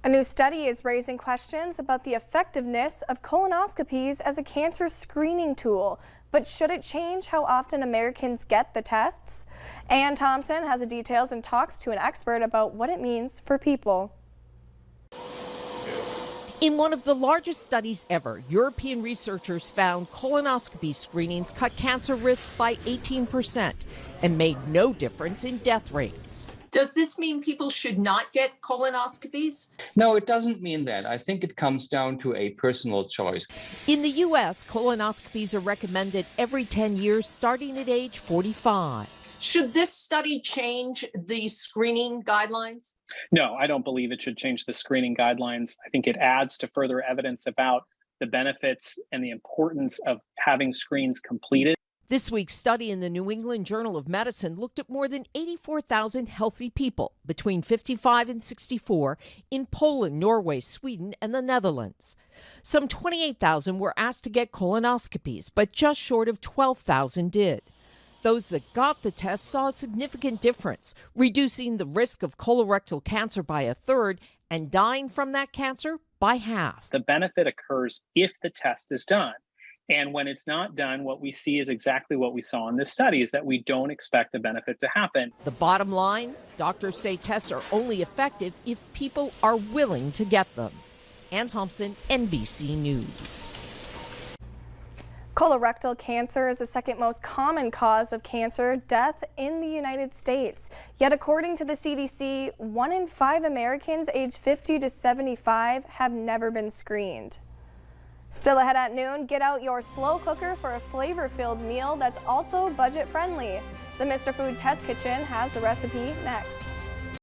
A new study is raising questions about the effectiveness of colonoscopies as a cancer screening tool. But should it change how often Americans get the tests? Ann Thompson has the details and talks to an expert about what it means for people. In one of the largest studies ever, European researchers found colonoscopy screenings cut cancer risk by 18% and made no difference in death rates. Does this mean people should not get colonoscopies? No, it doesn't mean that. I think it comes down to a personal choice. In the U.S., colonoscopies are recommended every 10 years, starting at age 45. Should this study change the screening guidelines? No, I don't believe it should change the screening guidelines. I think it adds to further evidence about the benefits and the importance of having screens completed. This week's study in the New England Journal of Medicine looked at more than 84,000 healthy people between 55 and 64 in Poland, Norway, Sweden, and the Netherlands. Some 28,000 were asked to get colonoscopies, but just short of 12,000 did. Those that got the test saw a significant difference, reducing the risk of colorectal cancer by a third and dying from that cancer by half. The benefit occurs if the test is done. And when it's not done, what we see is exactly what we saw in this study, is that we don't expect the benefit to happen. The bottom line, doctors say tests are only effective if people are willing to get them. Ann Thompson, NBC News. Colorectal cancer is the second most common cause of cancer death in the United States. Yet according to the CDC, 1 in 5 Americans aged 50 to 75 have never been screened. Still ahead at noon, get out your slow cooker for a flavor-filled meal that's also budget-friendly. The Mr. Food Test Kitchen has the recipe next.